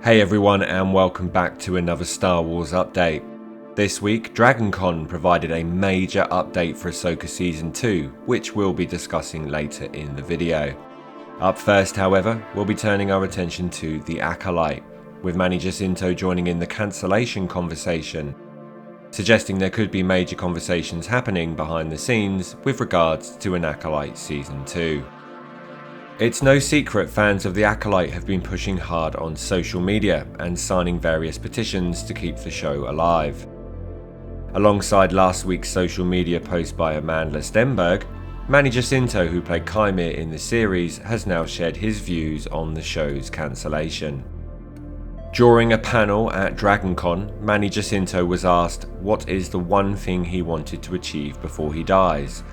Hey everyone, and welcome back to another Star Wars update. This week, DragonCon provided a major update for Ahsoka Season 2, which we'll be discussing later in the video. Up first, however, we'll be turning our attention to the Acolyte, with Manny Jacinto joining in the cancellation conversation, suggesting there could be major conversations happening behind the scenes with regards to an Acolyte Season 2. It's no secret fans of the Acolyte have been pushing hard on social media and signing various petitions to keep the show alive. Alongside last week's social media post by Amanda Stenberg, Manny Jacinto, who played Kymir in the series, has now shared his views on the show's cancellation. During a panel at DragonCon, Manny Jacinto was asked what is the one thing he wanted to achieve before he dies,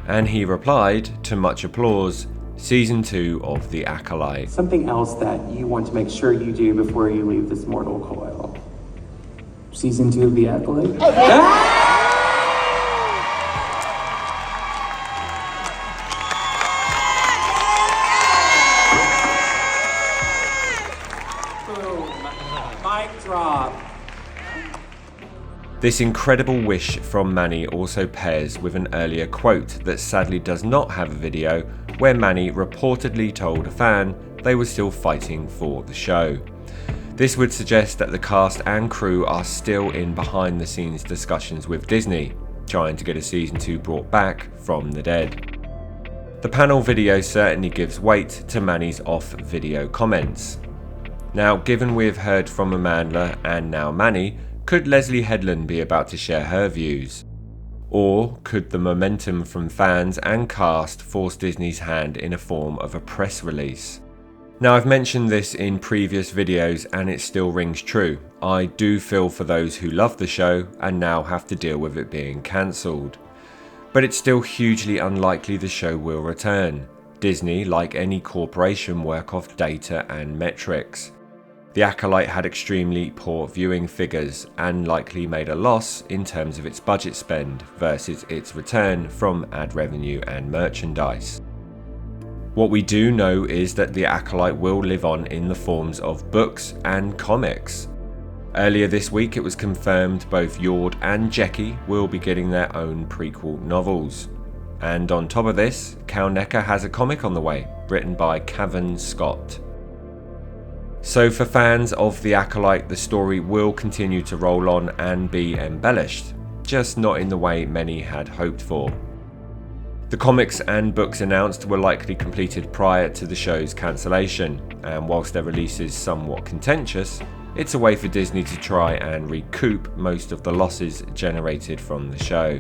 and he replied, to much applause, Season 2 of The Acolyte. Something else that you want to make sure you do before you leave this mortal coil. Season 2 of The Acolyte? Boom. Mic drop. This incredible wish from Manny also pairs with an earlier quote that sadly does not have a video, where Manny reportedly told a fan they were still fighting for the show. This would suggest that the cast and crew are still in behind the scenes discussions with Disney, trying to get a Season 2 brought back from the dead. The panel video certainly gives weight to Manny's off-video comments. Now, given we've heard from Amanda and now Manny, could Leslie Headland be about to share her views? Or could the momentum from fans and cast force Disney's hand in a form of a press release? Now, I've mentioned this in previous videos and it still rings true. I do feel for those who love the show and now have to deal with it being cancelled. But it's still hugely unlikely the show will return. Disney, like any corporation, work off data and metrics. The Acolyte had extremely poor viewing figures and likely made a loss in terms of its budget spend versus its return from ad revenue and merchandise. What we do know is that the Acolyte will live on in the forms of books and comics. Earlier this week it was confirmed both Yord and Jecki will be getting their own prequel novels. And on top of this, Kalnecca has a comic on the way, written by Cavan Scott. So for fans of The Acolyte, the story will continue to roll on and be embellished, just not in the way many had hoped for. The comics and books announced were likely completed prior to the show's cancellation, and whilst their release is somewhat contentious, it's a way for Disney to try and recoup most of the losses generated from the show.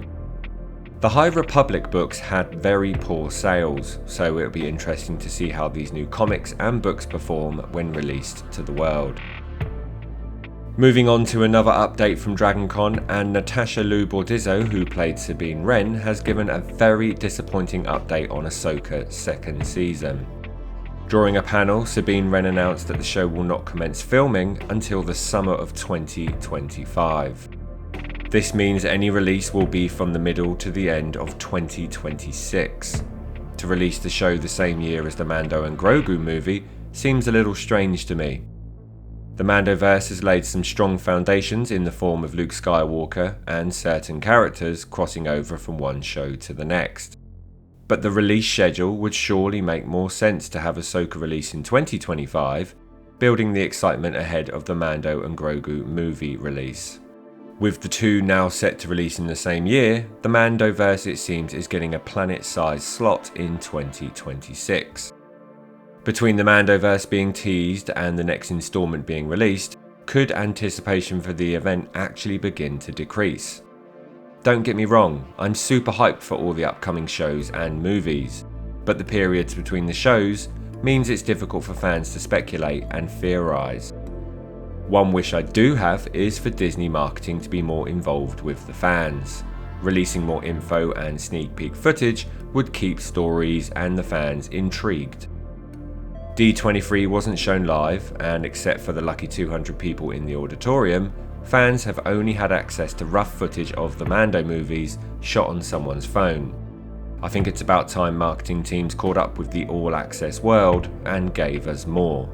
The High Republic books had very poor sales, so it'll be interesting to see how these new comics and books perform when released to the world. Moving on to another update from DragonCon, and Natasha Liu Bordizzo, who played Sabine Wren, has given a very disappointing update on Ahsoka's second season. During a panel, Sabine Wren announced that the show will not commence filming until the summer of 2025. This means any release will be from the middle to the end of 2026. To release the show the same year as the Mando and Grogu movie seems a little strange to me. The Mandoverse has laid some strong foundations in the form of Luke Skywalker and certain characters crossing over from one show to the next. But the release schedule would surely make more sense to have Ahsoka release in 2025, building the excitement ahead of the Mando and Grogu movie release. With the two now set to release in the same year, the Mandoverse, it seems, is getting a planet-sized slot in 2026. Between the Mandoverse being teased and the next installment being released, could anticipation for the event actually begin to decrease? Don't get me wrong, I'm super hyped for all the upcoming shows and movies, but the periods between the shows means it's difficult for fans to speculate and theorise. One wish I do have is for Disney marketing to be more involved with the fans. Releasing more info and sneak peek footage would keep stories and the fans intrigued. D23 wasn't shown live, and except for the lucky 200 people in the auditorium, fans have only had access to rough footage of the Mando movies shot on someone's phone. I think it's about time marketing teams caught up with the all-access world and gave us more.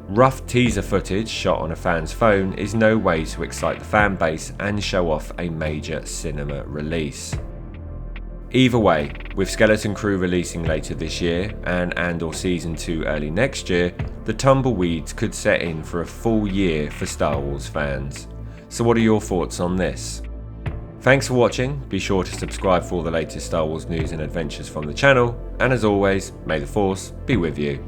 Rough teaser footage shot on a fan's phone is no way to excite the fan base and show off a major cinema release. Either way, with Skeleton Crew releasing later this year and Andor Season 2 early next year, the tumbleweeds could set in for a full year for Star Wars fans. So what are your thoughts on this? Thanks for watching, be sure to subscribe for all the latest Star Wars news and adventures from the channel, and as always, may the Force be with you.